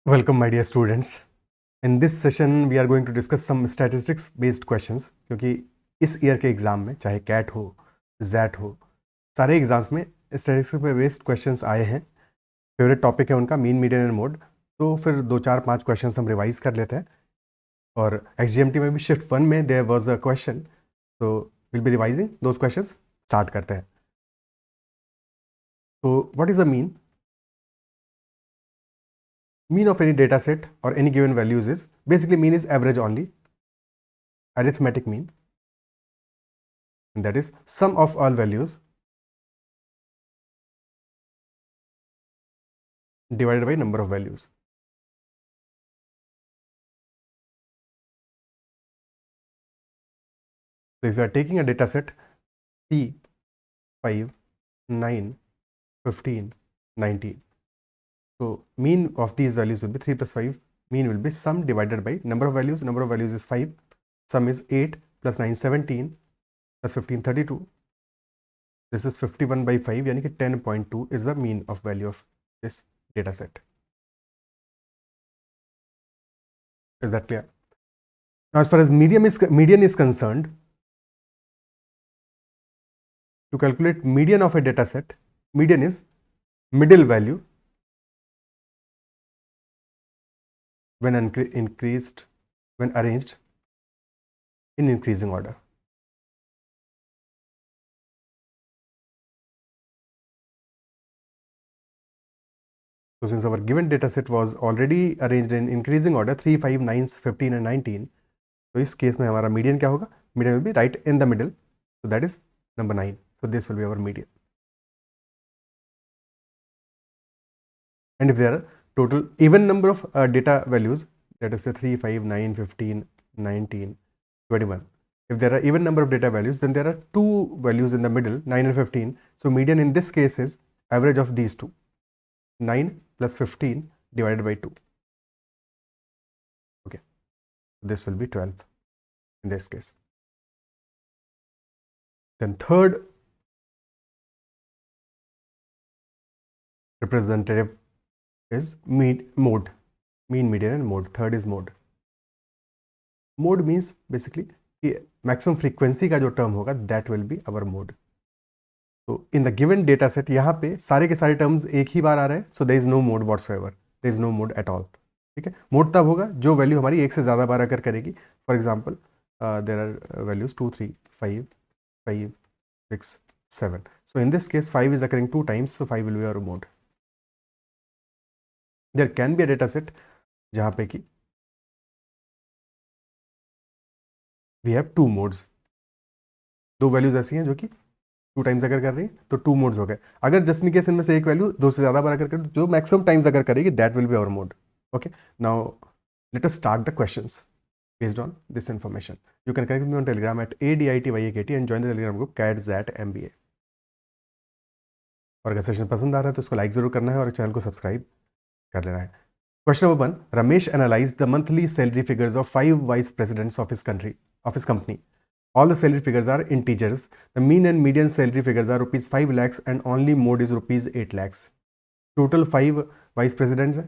Welcome, my dear students. In this session, we are going to discuss some statistics-based questions क्योंकि इस year के exam में चाहे cat हो, जैट हो, सारे एग्ज़ाम्स में स्टैटिस्टिक्स पे बेस्ड क्वेश्चंस आए हैं. फेवरेट टॉपिक है उनका मीन, मीडियन एंड मोड. तो फिर 2 4 5 क्वेश्चंस हम रिवाइज कर लेते हैं. और एक्सजीएमटी में भी शिफ्ट 1 में देयर वाज अ क्वेश्चन, तो will be revising those questions. Start करते हैं. तो what is a mean? Mean of any data set or any given values is basically mean is average only, arithmetic mean, and that is sum of all values divided by number of values. So if you are taking a data set 3, 5, 9, 15, 19, so mean of these values will be 3 plus 5. Mean will be sum divided by number of values. Number of values is 5. Sum is 8 plus 9 17 plus 15 32. This is 51 by 5, यानी कि 10.2 is the mean of value of this data set. Is that clear? Now, as far as median is concerned, to calculate median of a data set, median is middle value when arranged in increasing order. So since our given data set was already arranged in increasing order 3, 5, 9, 15 and 19, तो इस case में हमारा median क्या होगा? Median will be right in the middle, so that is number 9. So this will be our median. And if there are total even number of data values, let us say 3, 5, 9, 15, 19, 21. If there are even number of data values, then there are two values in the middle, 9 and 15. So median in this case is average of these two, 9 plus 15 divided by 2. Okay, this will be 12 in this case. Then third representative is mode, mean, median and mode. Third is mode. Mode means basically कि maximum frequency का जो term होगा that will be our mode. तो in the given data set यहाँ पे सारे के सारे टर्म्स एक ही बार आ रहे हैं, so there is no mode whatsoever, there is no mode at all. ठीक है, मोड तब होगा जो वैल्यू हमारी एक से ज़्यादा बार अगर करेगी. For example there are values 2, 3, 5, 5, 6, 7. So in this case 5 is occurring 2 times, so 5 will be our mode. There can be a data set जहाँ पे कि वी हैव 2 मोड्स. दो वैल्यूज ऐसी हैं जो कि 2 times अगर कर रही है तो 2 मोड्स हो गए. अगर जस्ट इन केस इनमें से एक वैल्यू 2 से ज़्यादा बार अगर कर जो मैक्सिमम टाइम्स अगर करेगी that will be our mode. Okay, now let us start the questions based on this information. You can connect with me on Telegram at ADITYAKT and join the Telegram group CATZAT-MBA. और अगर session पसंद आ रहा है तो उसको like जरूर करना है और चैनल को सब्सक्राइब कर लेना है. Question number 1. Ramesh analyse the monthly salary figures of 5 vice presidents of his company. All the salary figures are integers. The mean and median salary figures are rupees 5 lakhs and only mode is rupees 8 lakhs. Total 5 vice presidents है.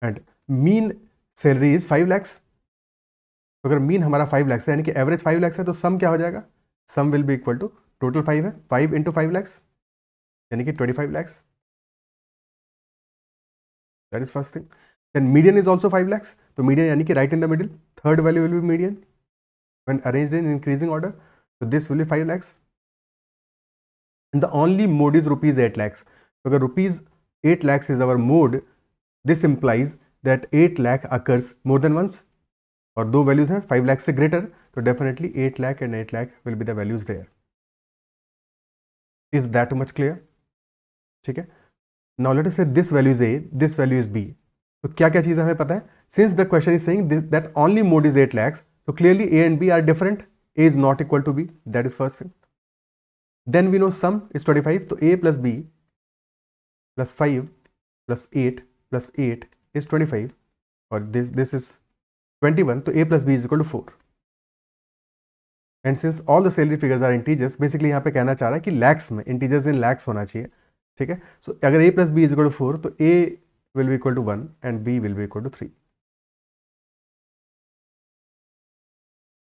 And mean salary is 5 lakhs. तो अगर mean हमारा 5 lakhs है यानी कि average 5 lakhs है, तो सम क्या हो जाएगा? Sum will be equal to total 5 है, 5 इंटू 5 lakhs यानी कि 25 lakhs. That is first thing. Then median is also 5 lakhs. तो मीडियन यानी कि right in the middle, third value will B median when arranged in increasing order. So this will be 5 lakhs. And the only mode is rupees 8 lakhs. So अगर rupees 8 lakhs is our mode, this implies that 8 lakh occurs more than once. और दो values हैं 5 लाख से greater, तो definitely 8 lakh and 8 lakh will be the values there. Is that much clear? ठीक है. Now let us say this value is A, this value is B. तो क्या क्या चीज़ हमें पता है? Since the question is saying that only mode is 8 lakhs, so clearly A and B are different. A is not equal to B. That is first thing. Then we know sum is 25. So A plus B plus 5 plus 8 plus 8 is 25. Or this is 21. So A plus B is equal to 4. And since all the salary figures are integers, basically यहाँ पे कहना चाह रहा है कि लैक्स में, integers in lakhs होना चाहिए, ठीक है। सो अगर a plus B is equal to 4 तो a will be equal to 1 and b will be equal to 3.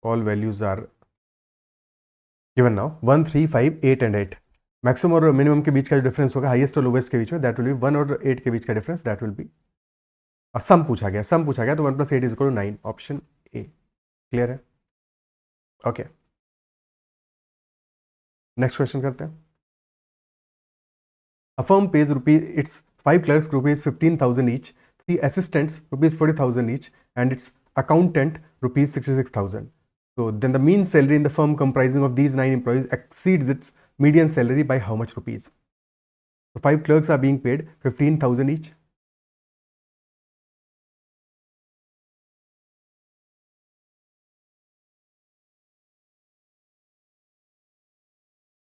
All values are given now. 1, 3, 5, 8 and 8. Maximum और मिनिमम के बीच का जो डिफरेंस होगा हाईएस्ट और लोवेस्ट के बीच में, दैट विल बी 1 और 8 के बीच का difference, that will be sum पूछा गया, सम पूछा गया तो 1 plus 8 is equal to 9. Option A. Clear है? ओके, नेक्स्ट क्वेश्चन करते हैं. A firm pays its 5 clerks rupees 15,000 each, 3 assistants rupees 40,000 each, and its accountant rupees 66,000. So then the mean salary in the firm comprising of these 9 employees exceeds its median salary by how much rupees? So 5 clerks are being paid 15,000 each.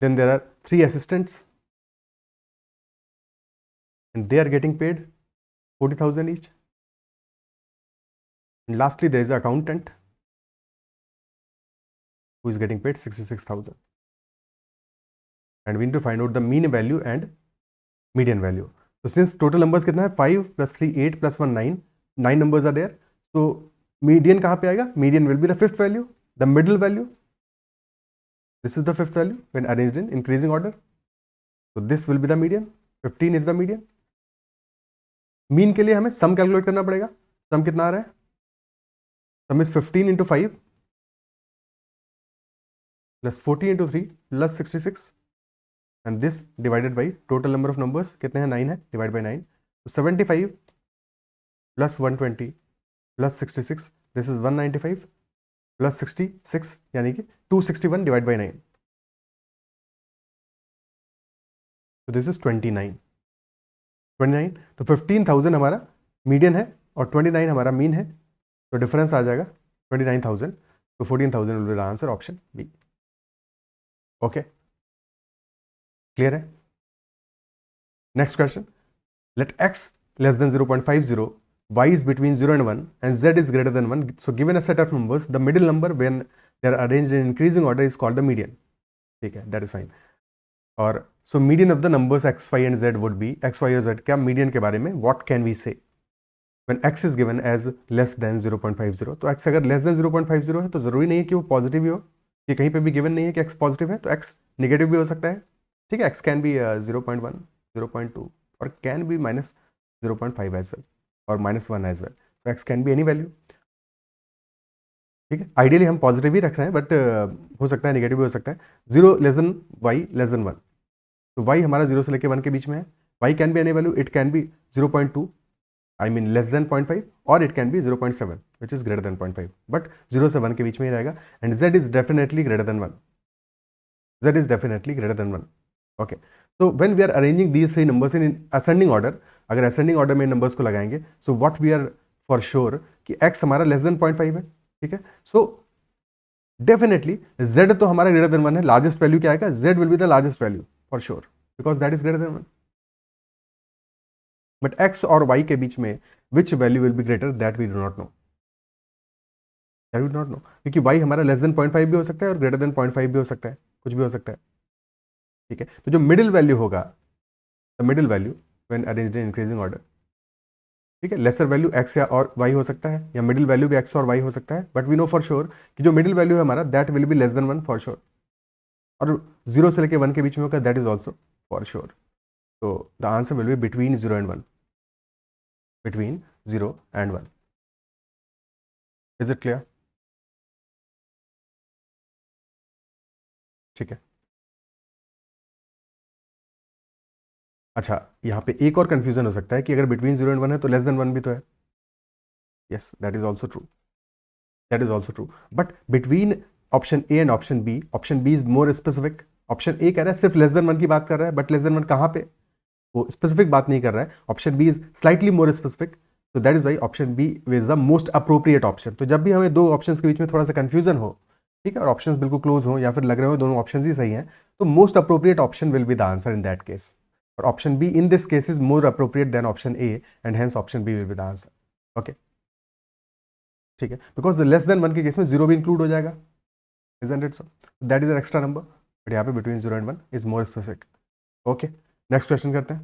Then there are 3 assistants and they are getting paid 40,000 each. And lastly, there is an accountant who is getting paid 66,000. And we need to find out the mean value and median value. So since total numbers कितना है 5 plus 3 8 plus 1 9, 9 numbers are there. So median कहाँ पे आएगा? Median will be the fifth value, the middle value. This is the fifth value when arranged in increasing order. So this will be the median. 15 is the median. Mean के लिए हमें sum calculate करना पड़ेगा. Sum कितना आ रहा है? Sum is 15 into 5 plus 40 into 3 plus 66. And this divided by total number of numbers कितने हैं? 9 है, divide by 9. So 75 plus 120 plus 66, this is 195 plus 66 यानी कि 261 divide by 9. So this is 29. 29 तो 15,000 हमारा मीडियन है और 29 हमारा मीन है, तो डिफरेंस आ जाएगा 29,000. तो 14,000 will be the answer, option B. Okay, clear है? Next question. Let x less than 0.50, y is between 0 and 1 and z is greater than 1. So given a set of numbers, the middle number when they are arranged in increasing order is called the median. ठीक है, that is fine. और so median of the numbers x, y and z would be x, y और z. क्या median के बारे में what can we say when x is given as less than 0.50? तो x अगर less than 0.50 है तो जरूरी नहीं है कि वो पॉजिटिव ही हो, कि कहीं पे भी गिवन नहीं है कि x पॉजिटिव है, तो x नेगेटिव भी हो सकता है. ठीक है, x कैन बी 0.1, 0.2 और can be minus 0.5 as well और -1 एज वेल. तो x can be any value. ठीक है, आइडियली हम पॉजिटिव ही रख रहे हैं, बट हो सकता है नेगेटिव भी हो सकता है. 0 less than y less than 1, तो y हमारा 0 से लेकर 1 के बीच में है. y can be any value, it can be 0.2, I mean less than 0.5, और it can be 0.7 which is greater than 0.5, but 0 से 1 के बीच में ही रहेगा. And z is definitely greater than 1. z is definitely greater than 1. Okay, so when we are arranging these three numbers in ascending order, अगर ascending order में numbers को लगाएंगे, so what we are for sure कि x हमारा less than 0.5 है. ठीक है, so definitely z तो हमारा greater than 1 है. largest value क्या आएगा? z will be the largest value for sure because that is greater than 1. but x और y के बीच में which value will be greater, that we do not know. that we do not know क्योंकि y हमारा less than 0.5 भी हो सकता है और greater than 0.5 भी हो सकता है, कुछ भी हो सकता है. ठीक है, तो जो मिडिल वैल्यू होगा, the middle value when arranged in increasing order, ठीक है, लेसर वैल्यू x या और y हो सकता है, या मिडिल वैल्यू भी x और y हो सकता है, but we know for sure कि जो मिडिल वैल्यू है हमारा that will be less than 1 for sure, और 0 से लेकर 1 के बीच में होगा, that is also for sure. तो the answer will be between 0 and 1. Between 0 and 1. Is it clear? ठीक है. अच्छा, यहाँ पे एक और कंफ्यूजन हो सकता है कि अगर बिटवीन 0 एंड 1 है तो लेस देन 1 भी तो है. Yes, that is also true. That is also true, but between option A and option B is more specific. Option A कह रहा है सिर्फ लेस देन 1 की बात कर रहा है, बट लेस देन 1 कहाँ पे, वो स्पेसिफिक बात नहीं कर रहा है. Option B is slightly more specific, तो that is why option B is the most appropriate option. तो जब भी हमें दो ऑप्शंस के बीच में थोड़ा सा कंफ्यूजन हो, ठीक है, और ऑप्शंस बिल्कुल क्लोज हो या फिर लग रहे हो दोनों ऑप्शंस ही सही हैं, तो most appropriate option will be the answer in that case. और option B in this case is more appropriate than option A, and hence option B will be the answer. Okay, ठीक है, because less than 1 के case में 0 भी include हो जाएगा. isn't it so? That is an extra number, but यहाँ पे between 0 and 1 is more specific. Okay, next question करते हैं.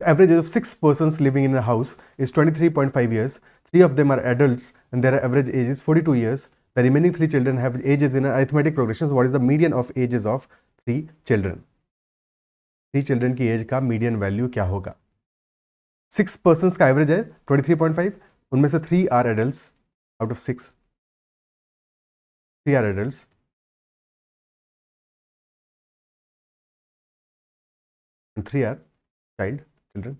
The average age of 6 persons living in a house is 23.5 years. 3 of them are adults and their average age is 42 years. The remaining 3 children have ages in an arithmetic progression. So what is the median of ages of 3 children? 3 children की as का median value क्या होगा? 6 persons का average है 23.5, उनमें से 3 are adults, out of 6 3 are adults and 3 are child children,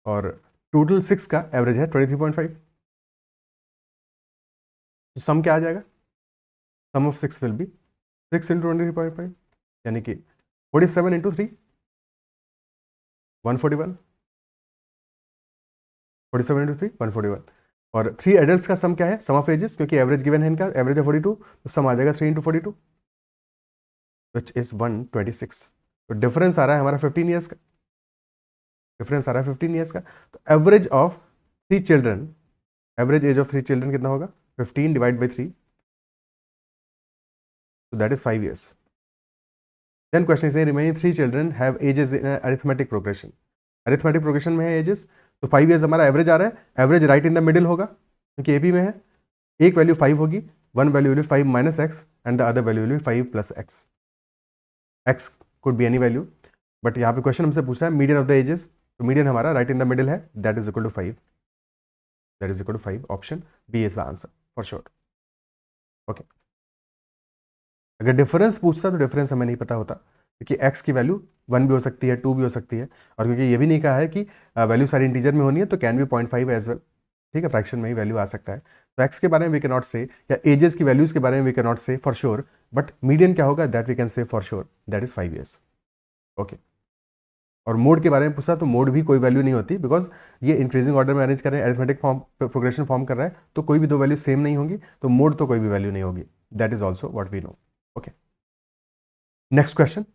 और total 6 का एवरेज है 23.5. तो सम क्या आ जाएगा? सम ऑफ 6 विल बी 6 इंटू 23.5, यानी कि 47 इंटू 3 141, 47 इंटू 3 141. और 3 एडल्ट्स का सम क्या है? सम ऑफ एजेस, क्योंकि एवरेज गिवन है, इनका एवरेज है 42, तो सम आ जाएगा 3 इंटू 42 विच इज 126. तो डिफरेंस आ रहा है हमारा 15 ईयर्स का, डिफरेंस आ रहा है 15 ईयर्स का. तो average of 3 children, average age of 3 children कितना होगा? 15 divide by 3, so that is 5 years. Then question is saying remaining 3 children have ages in arithmetic progression. Arithmetic progression में है ages, तो 5 years हमारा एवरेज आ रहा है. Average right in the middle होगा क्योंकि एपी में है. एक वैल्यू 5 होगी, one value will be 5 minus x and the other value will be 5 plus x. X could be any value, but यहाँ पे क्वेश्चन हमसे पूछ रहा है मीडियन ऑफ द एजेस, तो मीडियन हमारा राइट इन द मिडिल है, that is equal to 5. That is equal to 5. Option B is the answer for sure. Okay, अगर डिफरेंस पूछता तो डिफरेंस हमें नहीं पता होता, क्योंकि x की वैल्यू 1 भी हो सकती है, 2 भी हो सकती है, और क्योंकि ये भी नहीं कहा है कि वैल्यू सारी इंटीजर में होनी है, तो कैन बी 0.5 एज वेल. ठीक है, फ्रैक्शन में ही वैल्यू आ सकता है. तो x के बारे में वी कैन नॉट से, या एजेस की वैल्यूज के बारे में we can not say for sure, but median क्या होगा that we can say for sure, that is 5 years. Okay, और मोड के बारे में पूछा तो मोड भी कोई वैल्यू नहीं होती, बिकॉज ये इंक्रीजिंग ऑर्डर में अरेंज कर रहे हैं, अरिथमेटिक फॉर्म प्रोग्रेशन फॉर्म कर रहा है, तो कोई भी दो वैल्यू सेम नहीं होंगी, तो मोड तो कोई भी वैल्यू नहीं होगी. That is also what we know. Okay, next question.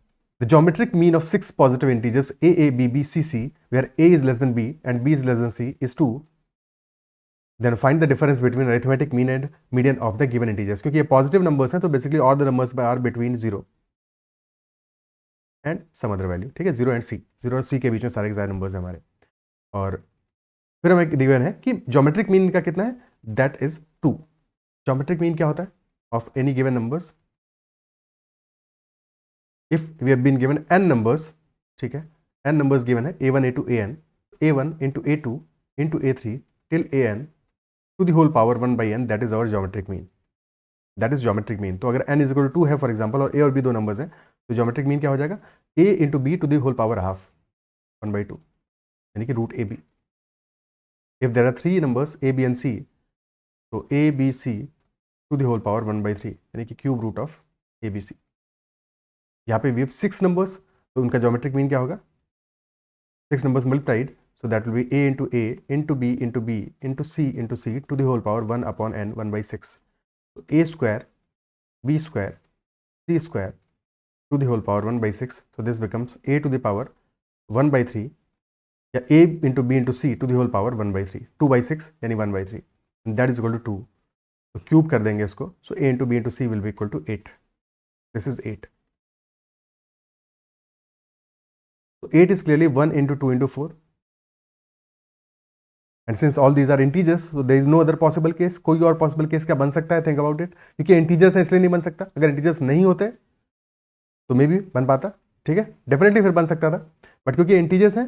The geometric mean of 6 positive integers a, b, b, c, c, where a is less than b and b is less than c is 2. Then find the difference between arithmetic mean and median of the given integers. क्योंकि ये positive numbers हैं, तो basically all the numbers are between 0 and some other value. ठीक है, 0 and c, 0 और c के बीच में सारे exact numbers हैं हमारे. और फिर हमें given है कि geometric mean का कितना है, that is 2. geometric mean क्या होता है of any given numbers? If we have been given n numbers, ठीक है, n numbers given है a1 a2 an, a1 into a2 into a3 till an to the whole power 1 by n, that is our geometric mean. That is geometric mean. तो अगर n is equal to 2 है for example, और a और b दो numbers हैं, तो geometric mean क्या हो जाएगा? a into b to the whole power half 1 by 2, यानी कि root ab. If there are 3 numbers a b and c, तो a b c to the whole power 1 by 3, यानी कि cube root of a b c. यहाँ पे we have 6 numbers, तो उनका geometric mean क्या होगा? 6 numbers multiplied, so that will be a into a into b into b into c to the whole power 1 upon n 1 by 6. तो a square b square c square to the whole power 1 by 6. So this becomes a to the power 1 by 3, या a into b into c to the whole power 1 by 3, 2 by 6 यानी 1 by 3, that is equal to 2. तो cube कर देंगे इसको, so a into b into c will be equal to 8. This is 8. So 8 is clearly 1 into 2 into 4. And since all these are integers, so there is no other possible case. कोई और possible case क्या बन सकता है? Think about it. क्योंकि integers है इसलिए नहीं बन सकता. अगर integers नहीं होते तो मे भी बन पाता. ठीक है, डेफिनेटली फिर बन सकता था, बट क्योंकि integers हैं,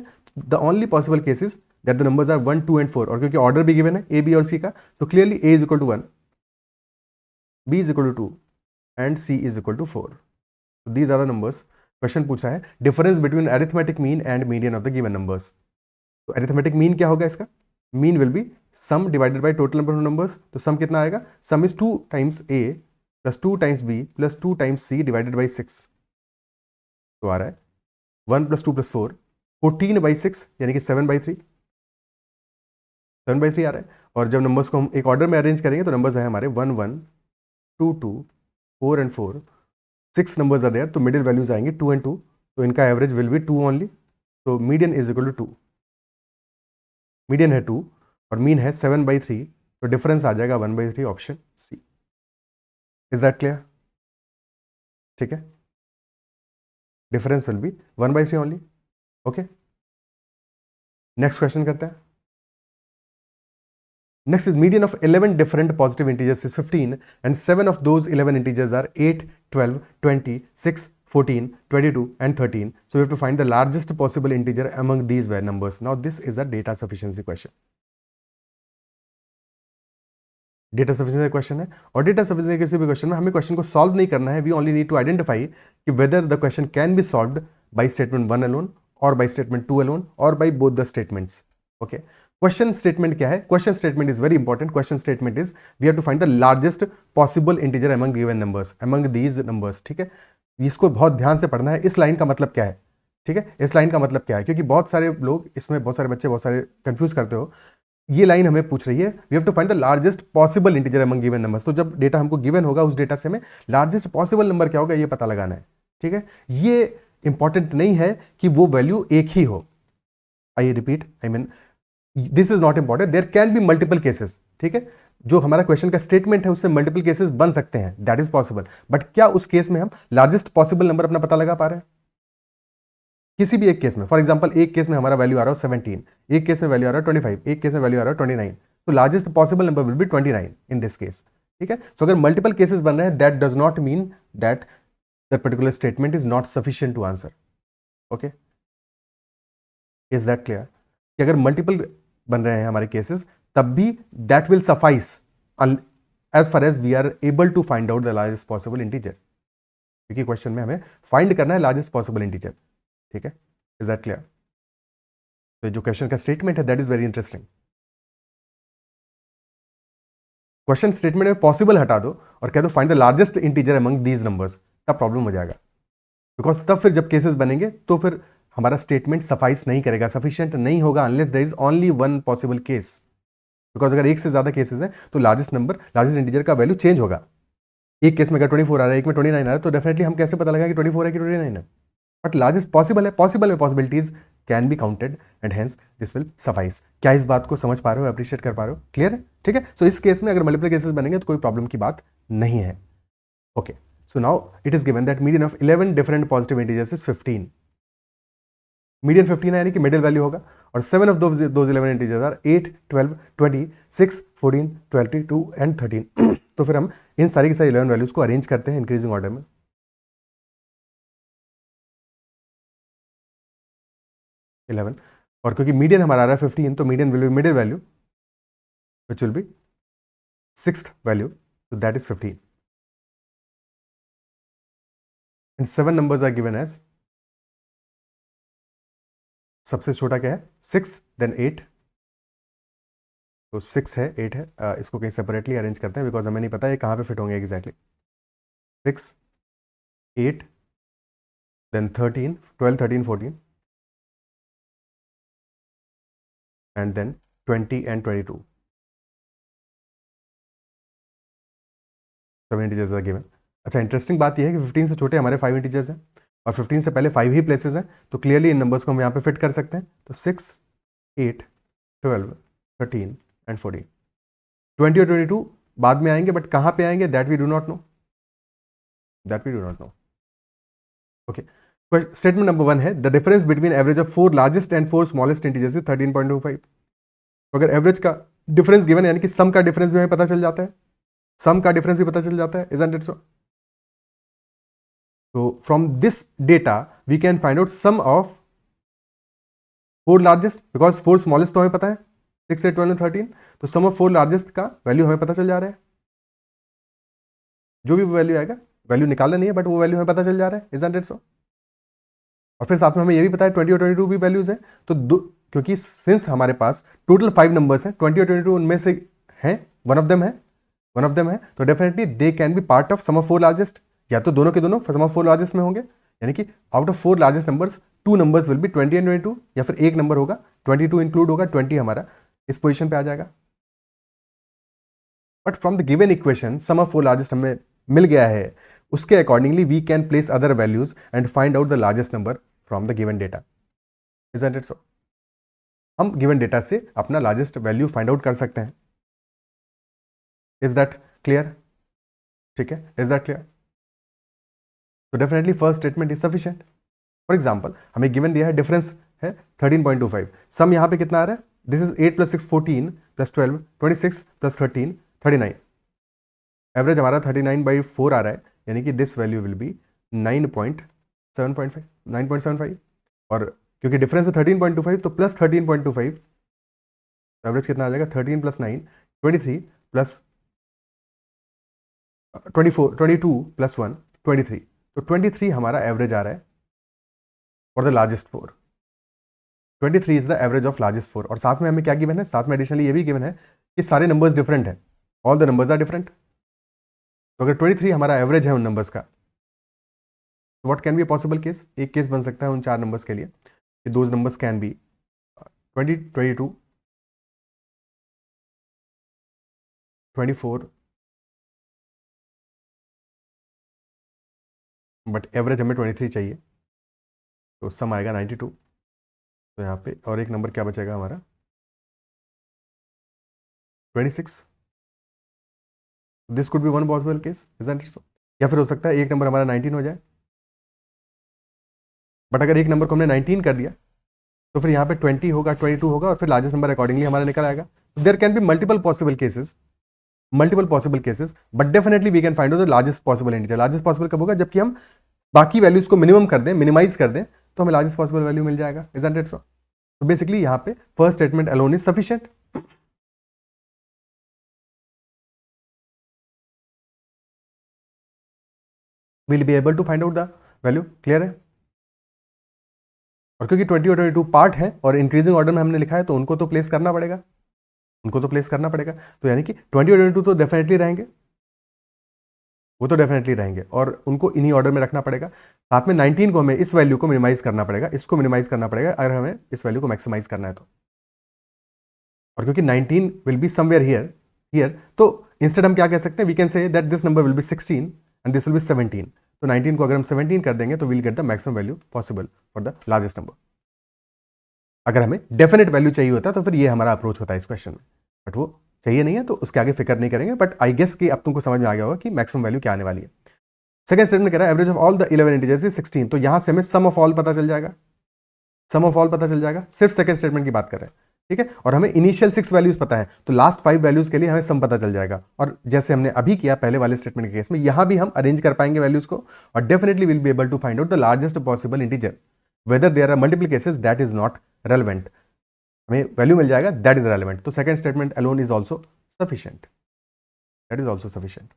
the only possible case is that the numbers are 1, 2 and 4. और क्योंकि order भी given है a, b और c का, तो clearly a is equal to 1, b is equal to 2 and c is equal to 4. So these are the numbers. Question पूछा है difference between arithmetic mean and median of the given numbers. तो arithmetic mean क्या होगा इसका? Mean will be some divided by total number of numbers. तो सम कितना आएगा? सम is 2 times a plus 2 times b plus 2 times c divided by 6. तो आ रहा है 1 प्लस 2 प्लस 4, 14 बाई 6 यानी कि 7 बाई 3, 7 बाई 3 आ रहा है. और जब नंबर्स को हम एक ऑर्डर में अरेंज करेंगे तो नंबर्स है हमारे 1 1 2 2 4 एंड 4. 6 numbers are there, तो मिडिल वैल्यूज आएंगे 2 and 2, तो इनका एवरेज विल बी 2 ओनली. तो median is equal to 2. Median है 2 और मीन है 7 बाई 3, तो डिफरेंस आ जाएगा 1/3 option C. Is that clear? ठीक है, difference will be 1/3 only. Okay, next question करते हैं। Next is median of 11 different positive integers is 15 and 7 of those 11 integers are 8, 12, 20, 6, 14, 22 and 13. So we have to find the largest possible integer among these numbers. Now this is a data sufficiency question. Data sufficiency question है, और data sufficiency किसी भी question में हमें question को solve नहीं करना है, we only need to identify कि whether the question can be solved by statement 1 alone और बाय स्टेटमेंट 2 अलोन और by both the statements. Okay, question statement क्या है? Question statement is very important. Question statement is we have to find the largest possible integer among given numbers, among these numbers. ठीक है, इसको बहुत ध्यान से पढ़ना है। इस लाइन का मतलब क्या है? ठीक है, इस लाइन का मतलब क्या है? क्योंकि बहुत सारे लोग इसमें, बहुत सारे बच्चे बहुत सारे कंफ्यूज करते हो। ये लाइन हमें पूछ रही है we have to find the largest possible integer among given numbers. तो जब डेटा हमको गिवन होगा उस डेटा से हमें लार्जेस्ट पॉसिबल नंबर क्या होगा ये पता लगाना है। ठीक है, ये इंपॉर्टेंट नहीं है कि वो वैल्यू एक ही हो। I repeat, I mean this is not important, there can be multiple cases. ठीक है, जो हमारा क्वेश्चन का स्टेटमेंट है उससे मल्टीपल केसेस बन सकते हैं, दैट इज पॉसिबल। बट क्या उस केस में हम लार्जेस्ट पॉसिबल नंबर अपना पता लगा पा रहे हैं? किसी भी एक केस में, फॉर एग्जांपल एक केस में हमारा वैल्यू आ रहा है 17, एक केस में वैल्यू आ रहा है 25, एक केस में वैल्यू आ रहा है 29, तो largest possible number will be 29 in this case. ठीक है, सो अगर मल्टीपल केसेस बन रहे हैं that does not mean that that particular statement is not sufficient to answer. Okay, is that clear? कि अगर मल्टीपल बन रहे हैं हमारे केसेस तब भी that will suffice as far as we are able to find out the largest possible integer, क्योंकि question में हमें फाइंड करना है लार्जेस्ट पॉसिबल इंटीजर। ठीक है, इज दैट क्लियर? तो जो क्वेश्चन का स्टेटमेंट है that is very interesting. Question statement में पॉसिबल हटा दो और कह दो find the largest integer among these numbers, तब प्रॉब्लम हो जाएगा। बिकॉज तब फिर जब केसेस बनेंगे तो फिर हमारा स्टेटमेंट सफाइस नहीं करेगा, सफिशिएंट नहीं होगा unless there is only one possible case. Because अगर एक से ज्यादा केसेस हैं तो लार्जेस्ट नंबर, लार्जेस्ट इंटीजर का वैल्यू चेंज होगा। एक केस में अगर 24 आ रहा है, एक में 29 आ रहा है, तो डेफिनेटली हम कैसे पता लगाएंगे कि 24 है कि 29 है? बट लार्जेस्ट पॉसिबल है, पॉसिबल में possibilities can be counted and hence this will suffice. क्या इस बात को समझ पा रहे हो, अप्रिशिएट कर पा रहे हो? क्लियर है? ठीक है, सो इस केस में अगर मल्टीपल केसेस बनेंगे तो कोई प्रॉब्लम की बात नहीं है। Okay, so now it is given that median of 11 different positive integers is 15। Median 15 है यानी कि मिडिल वैल्यू होगा, और 7 of those 11 integers are 8, 12, 20, 6, 14, 22 and 13। तो फिर हम इन सारी की सारी 11 वैल्यूज को अरेंज करते हैं इंक्रीजिंग ऑर्डर में। 11, और क्योंकि मीडियन हमारा आ रहा है 15 तो median will B middle value which will B 6th value, so that is 15 and 7 numbers are given as, सबसे छोटा क्या है 6, then 8, तो 6 है 8 है, इसको कहीं सेपरेटली अरेंज करते हैं बिकॉज हमें नहीं पता ये कहाँ पे फिट होंगे exactly. 6, 8, then 13, 12, 13, 14 and then 20 and 22, 7 integers are given। अच्छा, इंटरेस्टिंग बात यह है कि 15 से छोटे हमारे 5 इंटीजर्स हैं और 15 से पहले 5 ही प्लेसेस हैं, तो क्लियरली इन नंबर्स को हम यहाँ पे फिट कर सकते हैं। तो 6, 8, 12, 13 एंड 14, 20 और 22 बाद में आएंगे, बट कहाँ पे आएंगे that we do not know, that we do not know. Okay, statement number 1 है the difference between average of 4 largest and 4 smallest integers is 13.25। तो अगर एवरेज का डिफरेंस गिवन है यानी कि सम का डिफरेंस भी हमें पता चल जाता है, सम का डिफरेंस भी पता चल जाता है, isn't it so? So from this data we can find out sum of 4 largest, because 4 smallest तो हमें पता है 6, 8, 12 13, तो sum of 4 largest का वैल्यू हमें पता चल जा रहा है। जो भी वैल्यू आएगा, वैल्यू निकालना नहीं है बट वो वैल्यू हमें पता चल जा रहा है, इजंट इट सो? और फिर साथ में हमें ये भी पता है 20 और 22 भी वैल्यूज हैं, तो क्योंकि सिंस हमारे पास टोटल 5 नंबर्स हैं, 20 और 22 उनमें से हैं, वन ऑफ देम है, तो definitely they can be part of sum of 4 largest, या तो दोनों के दोनों सम ऑफ 4 लार्जेस्ट में होंगे, यानी कि out of 4 largest numbers 2 numbers will B 20 and 22, या फिर एक नंबर होगा 22 इंक्लूड होगा, 20 हमारा इस पोजीशन पे आ जाएगा। But from the given equation sum of 4 largest हमें मिल गया है, उसके accordingly we can place other values and find out the largest number from the given data, isn't it so? हम गिवन डेटा से अपना लार्जेस्ट वैल्यू फाइंड आउट कर सकते हैं। Is that clear? ठीक है, इज दैट क्लियर? तो definitely first statement is sufficient. For example हमें गिवन दिया है डिफरेंस है 13.25, सम यहाँ पे कितना आ रहा है, दिस इज 8 + 6 14 + 12 26 + 13 39, एवरेज हमारा 39/4 आ रहा है, यानी कि दिस वैल्यू विल बी 9.75, और क्योंकि डिफरेंस है 13.25 तो प्लस 13.25, एवरेज कितना आ जाएगा 13 + 9 23 + 24 22 + 1 23, तो 23 हमारा एवरेज आ रहा है for the largest four. 23 is the average of largest four, और साथ में हमें क्या गिवन है, साथ में एडिशनली ये भी गिवन है कि सारे नंबर्स डिफरेंट है, all the numbers are different. तो अगर 23 हमारा एवरेज है उन नंबर्स का, तो what can be possible case, एक केस बन सकता है उन 4 नंबर्स के लिए कि those numbers can be 20 22 24, but average हमें 23 चाहिए, तो सम आएगा 92। तो यहाँ पे और एक नंबर क्या बचेगा हमारा 26, this could be one possible case, isn't it सो? या फिर हो सकता है एक नंबर हमारा 19 हो जाए, बट अगर एक नंबर को हमने 19 कर दिया तो फिर यहाँ पे 20 होगा, 22 होगा, और फिर लार्जेस्ट नंबर अकॉर्डिंगली हमारा निकल आएगा। There can be multiple possible cases, but definitely we can find out the largest possible integer. Largest possible कब होगा, जबकि हम बाकी वैल्यूज को मिनिमम कर दें, मिनिमाइज कर दें, तो हमें लार्जेस्ट पॉसिबल वैल्यू मिल जाएगा, इजंट इट सो? तो बेसिकली यहाँ पे first statement alone is sufficient. Will be able to find out the value, clear है? और क्योंकि 20 और 22 पार्ट है और इंक्रीजिंग ऑर्डर में हमने लिखा है, तो उनको तो प्लेस करना पड़ेगा, तो यानी कि 20 और 22 तो डेफिनेटली रहेंगे, वो तो डेफिनेटली रहेंगे, और उनको इन्हीं ऑर्डर में रखना पड़ेगा। साथ में 19 को हमें इस वैल्यू को मिनिमाइज करना पड़ेगा, इसको मिनिमाइज करना पड़ेगा अगर हमें इस वैल्यू को मैक्सिमाइज करना है तो। और क्योंकि 19 विल बी समवेयर हियर, तो इंस्टेड हम क्या कह सकते हैं, we can say that this number will be 16 and this will be 17। तो 19 को अगर हम 17 कर देंगे तो will get the maximum value possible for the largest number. अगर हमें डेफिनेट वैल्यू चाहिए होता तो फिर ये हमारा अप्रोच होता है इस क्वेश्चन में, बट वो चाहिए नहीं है तो उसके आगे फिक्र नहीं करेंगे, बट आई गेस कि अब तुमको समझ में आ गया होगा कि मैक्सिमम वैल्यू क्या आने वाली है। सेकंड स्टेटमेंट कह रहा है average of all the 11 integers is 16, तो यहां से हमें सम ऑफ ऑल पता चल जाएगा, सिर्फ सेकंड स्टेटमेंट की बात कर रहे हैं, ठीक है? और हमें इनिशियल 6 वैल्यूज पता है, तो लास्ट 5 वैल्यूज के लिए हमें सम पता चल जाएगा, और जैसे हमने अभी किया पहले वाले स्टेटमेंट के केस में, यहां भी हम अरेंज कर पाएंगे वैल्यूज को, और definitely will be able to find out the largest possible integer. Whether there are multiple cases that is not relevant, हमें वैल्यू मिल जाएगा दैट इज रेलेवेंट। तो second statement alone is also sufficient, that is also sufficient.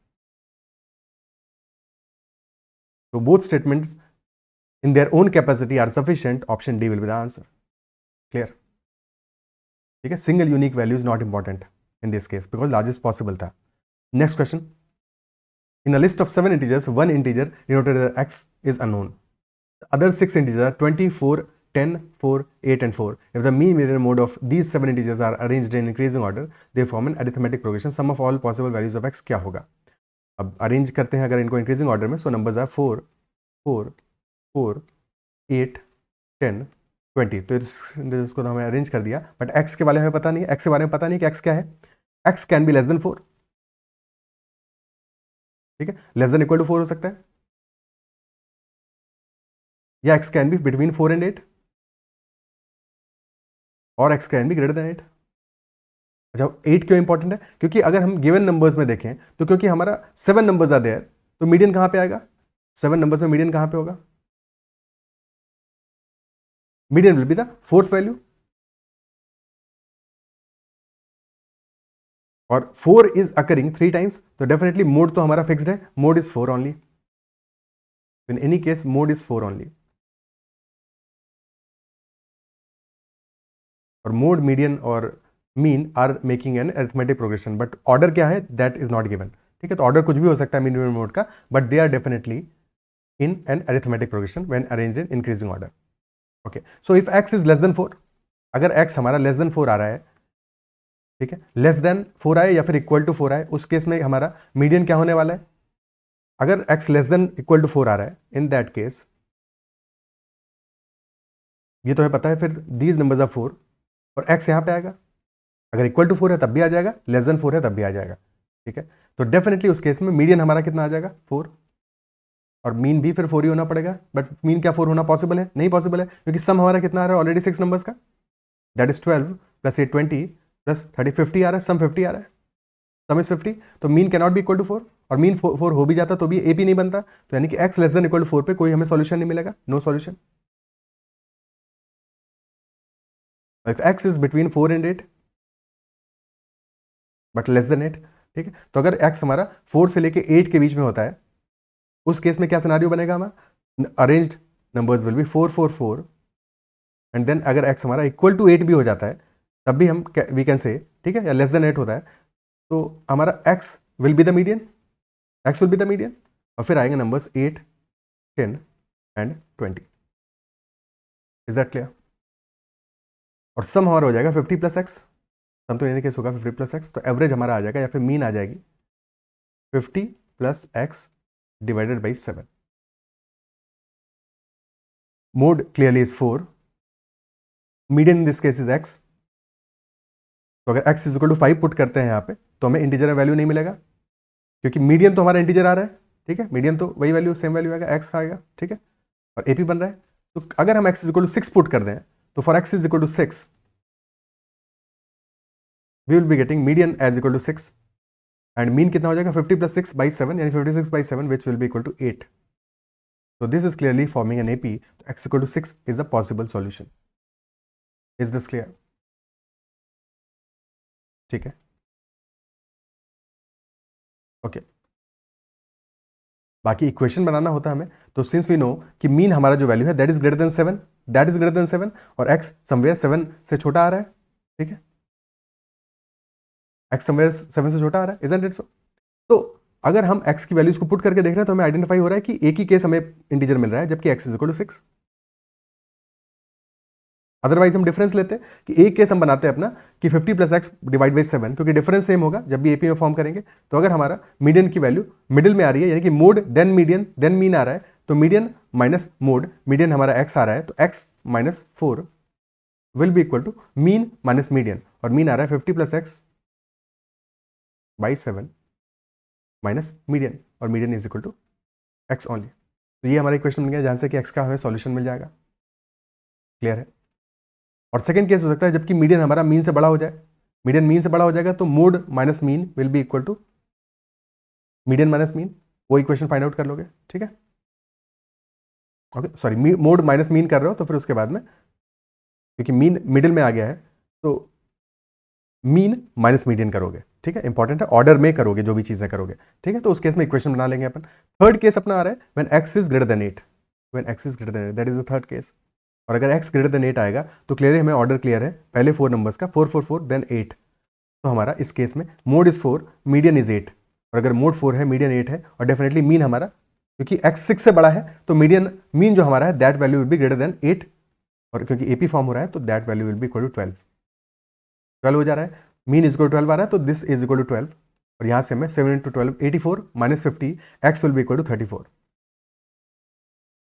तो both statements in their own capacity are sufficient, option D will be the answer, clear? ठीक है, single unique value is not important in this case because largest possible था। Next question, in a list of 7 integers one integer denoted as x is unknown, the other 6 integers are 24 10 4 8 and 4. If the mean median mode of these 7 integers are arranged in increasing order, they form an arithmetic progression, sum of all possible values of x क्या होगा? अब arrange करते हैं अगर इनको increasing order में, सो numbers are 4 4 4 8 10 20, तो इसको तो हमें अरेंज कर दिया, बट x के बारे में पता नहीं, x के बारे में पता नहीं कि x क्या है। x can B less than 4, ठीक है, लेस देन इक्वल टू 4 हो सकता है, या x can be between 4 and 8, और x can B greater than 8। अच्छा, 8 क्यों इंपॉर्टेंट है, क्योंकि अगर हम गिवन नंबर्स में देखें तो क्योंकि हमारा 7 नंबर्स आर देयर, तो मीडियन कहां पे आएगा, 7 नंबर्स में मीडियन कहां पे होगा, median will be the fourth value, और 4 इज अकरिंग 3 टाइम्स, तो डेफिनेटली मोड तो हमारा फिक्स्ड है, mode is 4 only, in any case mode is 4 only, और मोड मीडियन और mean are making an arithmetic progression, but order क्या है that is not given, ठीक है? तो ऑर्डर कुछ भी हो सकता है मीन मोड का, but they are definitely in an arithmetic progression when arranged in increasing order. Okay, so if x is less than 4, अगर x हमारा लेस देन 4 आ रहा है, ठीक है, लेस देन 4 आए या फिर इक्वल टू 4 आए, उस केस में हमारा मीडियन क्या होने वाला है, अगर x less than equal to 4 आ रहा है, इन दैट केस ये तो हमें पता है, फिर दीज नंबर्स आर 4 और x यहां पे आएगा, अगर इक्वल टू 4 है तब भी आ जाएगा, लेस देन 4 है तब भी आ जाएगा, ठीक है, तो डेफिनेटली उस केस में मीडियन हमारा कितना आ जाएगा 4, और मीन भी फिर 4 ही होना पड़ेगा, बट मीन क्या 4 होना पॉसिबल है? नहीं पॉसिबल है, क्योंकि सम हमारा कितना आ रहा है ऑलरेडी 6 नंबर्स का, दैट इज 12 प्लस 8 20 प्लस 30 50 आ रहा है, सम 50 आ रहा है, सम इज 50, तो mean cannot be equal to 4, और मीन 4 हो भी जाता तो भी एपी नहीं बनता, तो यानी कि x less than equal to 4 पे कोई हमें सॉल्यूशन नहीं मिलेगा, no solution. If x is between 4 and 8 but less than 8, ठीक है, तो अगर x हमारा 4 से लेके 8 के बीच में होता है, उस केस में क्या सिनारियो बनेगा हमारा? Arranged numbers will be 4 4 4, and then अगर x हमारा इक्वल टू 8 भी हो जाता है तब भी हम वी कैन से, ठीक है, या लेस देन 8 होता है तो हमारा x will be the median, x will be the median, और फिर आएंगे numbers 8 10 and 20। Is that clear? और सम हमारा हो जाएगा 50 प्लस एक्स, सम तो यानी केस होगा 50 प्लस एक्स, तो एवरेज हमारा आ जाएगा या फिर मीन आ जाएगी 50 plus x divided by 7। Mode clearly is 4, median in this case is x, तो अगर x is equal to 5 put करते हैं यहाँ पे तो हमें इंटीजर वैल्यू नहीं मिलेगा, क्योंकि मीडियन तो हमारा इंटीजर आ रहा है, ठीक है, मीडियन तो वही वैल्यू सेम वैल्यू आएगा, x आएगा, ठीक है, और एपी बन रहा है, तो अगर हम x is equal to 6 put कर दें तो for x is equal to 6 we will be getting median as equal to 6, and mean कितना हो जाएगा 50 प्लस 6 बाई 7, यानी 56 by 7 which will be equal to 8। So this is clearly forming an AP. X equal to 6 is a possible solution. Is this clear? ठीक है, okay. बाकी equation बनाना होता है हमें, तो सिंस वी नो कि मीन हमारा जो वैल्यू है that is greater than 7, that is greater than 7, और x समवेयर 7 से छोटा आ रहा है, ठीक है, x समवेयर 7 से छोटा आ रहा है, इजंट इट सो? तो अगर हम x की वैल्यूज को पुट करके देख रहे हैं तो हमें आइडेंटिफाई हो रहा है कि एक ही केस हमें इंटीजर मिल रहा है, जबकि x is equal to 6। Otherwise हम डिफरेंस लेते हैं कि एक केस हम बनाते हैं अपना कि 50 प्लस एक्स डिवाइड बाई 7, क्योंकि डिफरेंस सेम होगा जब भी एपी में फॉर्म करेंगे। तो अगर हमारा मीडियन की वैल्यू मिडिल में आ रही है, यानी कि mode then median then mean आ रहा है, तो मीडियन माइनस मोड, मीडियन हमारा एक्स आ रहा है, तो x minus 4 will be equal to mean minus median, और मीन आ रहा है 50 plus x by 7 minus median, और median is equal to x only. तो ये हमारा इक्वेशन बन गया जहां से कि एक्स का हमें सॉल्यूशन मिल जाएगा। क्लियर है? और सेकंड केस हो सकता है जबकि मीडियन हमारा मीन से बड़ा हो जाए, मीडियन मीन से बड़ा हो जाएगा तो mode minus mean will be equal to median minus mean, वो इक्वेशन फाइंड आउट कर लोगे, ठीक है, okay. Sorry, mode minus mean कर रहे हो तो फिर उसके बाद में क्योंकि मीन मिडिल में आ गया है तो मीन माइनस मीडियन करोगे, ठीक है, इंपॉर्टेंट है, ऑर्डर में करोगे जो भी चीजें करोगे, ठीक है। तो उस केस में इक्वेशन बना लेंगे अपन। थर्ड केस अपना आ रहा है when x is greater than 8, when x is greater than 8, that is the third case. और अगर x ग्रेटर देन 8 आएगा तो क्लियरली हमें ऑर्डर क्लियर है, पहले 4 नंबर्स का 4 4 4 देन 8, तो हमारा इस केस में मोड इज 4 मीडियन इज 8, और अगर मोड 4 है मीडियन 8 है, और डेफिनेटली मीन हमारा क्योंकि x 6 से बड़ा है तो मीडियन मीन जो हमारा है that value will be greater than 8, और क्योंकि एपी फॉर्म हो रहा है तो that value will be equal to 12 हो जा रहा है, मीन इज इक्वल टू 12 आ रहा है, तो दिस इज इक्वल टू 12, और यहाँ से हमें 7 into 12 84 minus 50 x will be equal to 34,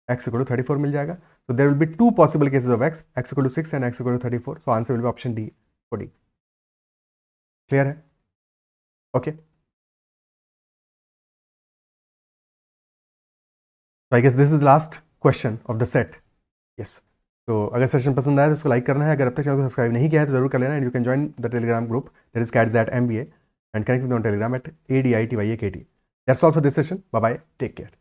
x equal to 34 मिल जाएगा। So there will be two possible cases of x equal to 6 and x equal to 34. So answer will be option D for D. Clear है? Okay. So I guess this is the last question of the set. Yes. तो अगर session पसंद आया तो उसको like करना है, अगर अब तक चैनल को सब्सक्राइब नहीं किया है तो जरूर कर लेना, and you can join the Telegram group that is CATS@MBA and connect with me on Telegram at ADITYAKT. That's all for this session. Bye bye. Take care.